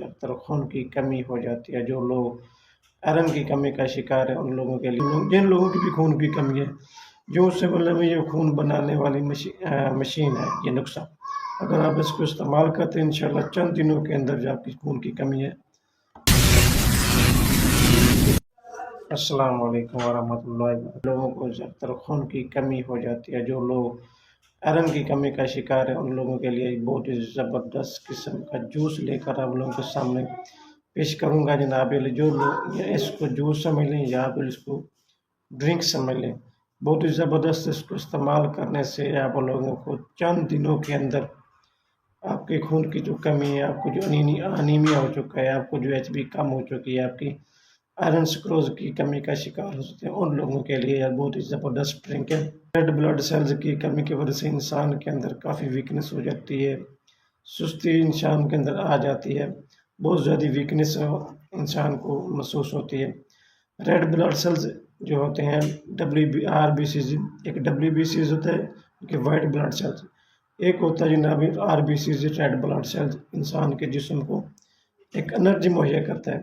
اکثر خون کی کمی ہو جاتی ہے. جو لوگ آئرن کی کمی کا شکار ہے ان لوگوں کے لیے، جن لوگوں کی بھی خون کی کمی ہے، جو اس سے مطلب یہ خون بنانے والی مشین ہے، یہ نسخہ اگر آپ اس کو استعمال کرتے ہیں انشاءاللہ چند دنوں کے اندر جو آپ کی خون کی کمی ہے. السلام علیکم ورحمۃ اللہ وبرکاتہ. لوگوں کو اکثر خون کی کمی ہو جاتی ہے، جو لوگ آئرن کی کمی کا شکار ہے ان لوگوں کے لیے بہت ہی زبردست قسم کا جوس لے کر آپ لوگوں کے سامنے پیش کروں گا جناب. جو لوگ اس کو جوس سمجھ لیں یا پھر اس کو ڈرنک سمجھ لیں، بہت ہی زبردست. اس کو استعمال کرنے سے آپ لوگوں کو چند دنوں کے اندر آپ کے خون کی جو کمی ہے، آپ کو جو انیمیا ہو چکا ہے، آپ کو جو HB کم ہو چکی ہے، آپ کی آئرن سکروز کی کمی کا شکار ہو سکتے ہیں، ان لوگوں کے لیے بہت ہی زبردست ڈرنک ہے. ریڈ بلڈ سیلز کی کمی کی وجہ سے انسان کے اندر کافی ویکنس ہو جاتی ہے، سستی انسان کے اندر آ جاتی ہے، بہت زیادہ ویکنس انسان کو محسوس ہوتی ہے. ریڈ بلڈ سیلز جو ہوتے ہیں RBCs، ایک WBCs ہوتا ہے کہ وائٹ بلڈ سیلز، ایک ہوتا ہے جناب RBCs ریڈ بلڈ سیلز، انسان کے جسم کو ایک انرجی مہیا کرتا ہے.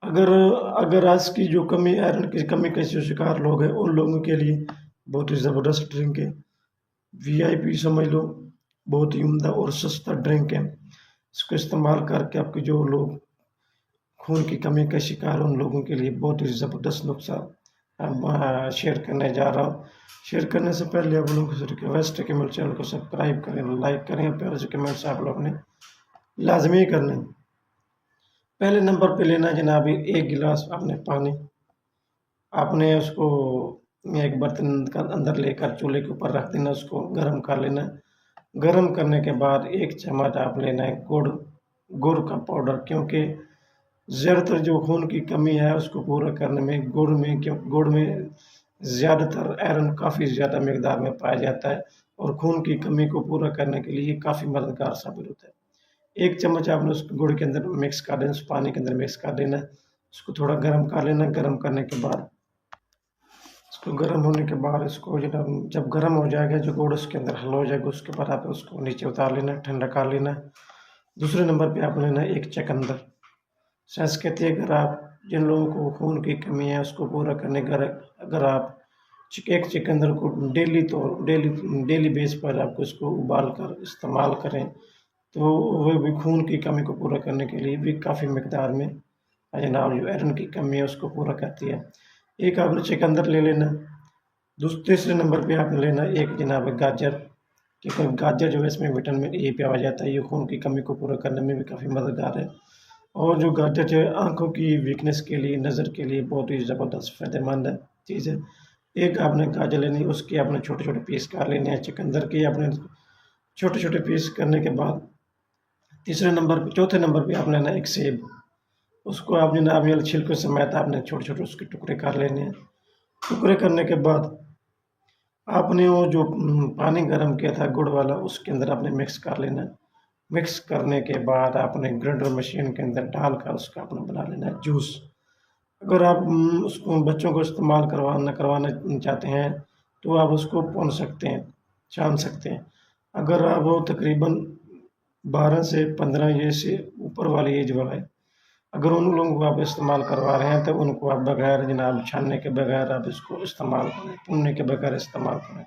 اگر آج کی جو کمی آئرن کی کمی کے شکار لوگ ہیں ان لوگوں کے لیے بہت ہی زبردست ڈرنک ہے. VIP سمجھ لو، بہت ہی عمدہ اور سستا ڈرنک ہے. اس کو استعمال کر کے آپ کے جو لوگ خون کی کمی کا شکار ان لوگوں کے لیے بہت ہی زبردست نسخہ شیئر کرنے جا رہا ہوں. شیئر کرنے سے پہلے آپ لوگوں کو ریکویسٹ ہے کہ میرے چینل کو سبسکرائب کریں، لائک کریں، پیارے سے کمنٹس آپ لوگوں نے لازمی کرنے. پہلے نمبر پہ لینا جناب ایک گلاس آپ نے پانی، آپ نے اس کو ایک برتن کا اندر لے کر چولہے کے اوپر رکھ دینا، اس کو گرم کر لینا. گرم کرنے کے بعد ایک چمچ آپ لینا ہے گڑ کا پاؤڈر، کیونکہ زیادہ تر جو خون کی کمی ہے اس کو پورا کرنے میں گڑ میں زیادہ تر آئرن کافی زیادہ مقدار میں پایا جاتا ہے اور خون کی کمی کو پورا کرنے کے لیے یہ کافی مددگار ثابت ہوتا ہے. ایک چمچ آپ نے اس گڑ کے اندر مکس کر دینا، اس پانی کے اندر مکس کر دینا، اس کو تھوڑا گرم کر لینا. گرم کرنے کے بعد اس کو گرم ہونے کے بعد اس کو جب گرم ہو جائے گا، جو گڑ اس کے اندر حل ہو جائے گا، اس کے بعد آپ اس کو نیچے اتار لینا، ٹھنڈا کر لینا. دوسرے نمبر پہ آپ لینا ایک چقندر. سائنس کہتی ہے جن لوگوں کو خون کی کمی ہے اس کو پورا کرنے اگر آپ ایک چقندر کو ڈیلی بیس پر آپ کو اس کو ابال کر استعمال کریں تو وہ بھی خون کی کمی کو پورا کرنے کے لیے بھی کافی مقدار میں جناب جو آئرن کی کمی ہے اس کو پورا کرتی ہے. ایک آپ نے چقندر لے لینا. تیسرے نمبر پہ آپ نے لینا ایک جناب گاجر، کیونکہ گاجر جو ہے اس میں وٹامن A پایا جاتا ہے، یہ خون کی کمی کو پورا کرنے میں بھی کافی مددگار ہے. اور جو گاجر جو ہے آنکھوں کی ویکنس کے لیے، نظر کے لیے بہت ہی زبردست فائدہ مند چیز ہے. ایک آپ نے گاجر لینی، اس کے آپ نے چھوٹے چھوٹے پیس کر لینے ہیں. چقندر کے آپ نے چھوٹے چھوٹے پیس کرنے کے بعد چوتھے نمبر پہ آپ لینا ایک سیب. اس کو آپ جناب چھلکے سمیت آپ نے چھوٹے چھوٹے اس کے ٹکڑے کر لینے ہیں. ٹکڑے کرنے کے بعد آپ نے وہ جو پانی گرم کیا تھا گڑ والا اس کے اندر آپ نے مکس کر لینا. مکس کرنے کے بعد آپ نے گرائنڈر مشین کے اندر ڈال کر اس کا آپ نے بنا لینا ہے جوس. اگر آپ اس کو بچوں کو استعمال کروانا چاہتے ہیں تو آپ اس کو پون سکتے ہیں، چھان سکتے ہیں. اگر آپ تقریباً 12 سے 15 ایج سے اوپر والی ایج والے اگر ان لوگوں کو آپ استعمال کروا رہے ہیں تو ان کو آپ بغیر جناب چھاننے کے بغیر آپ اس کو استعمال کریں، بھوننے کے بغیر استعمال کریں.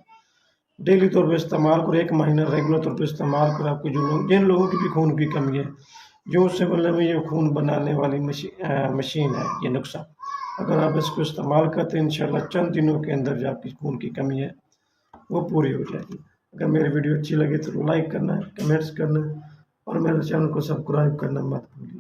ڈیلی طور پہ استعمال کریں، ایک مہینہ ریگولر طور پہ استعمال کریں. آپ کو جن لوگوں کی بھی خون کی کمی ہے، جو اس سے مطلب یہ خون بنانے والی مشین ہے، یہ نسخہ اگر آپ اس کو استعمال کرتے ہیں انشاءاللہ چند دنوں کے اندر جو آپ کی خون کی کمی ہے وہ پوری ہو جائے گی. اگر میری ویڈیو اچھی لگے تو لائک کرنا، کمنٹس کرنا اور میرے چینل کو سبسکرائب کرنا مت بھولیے.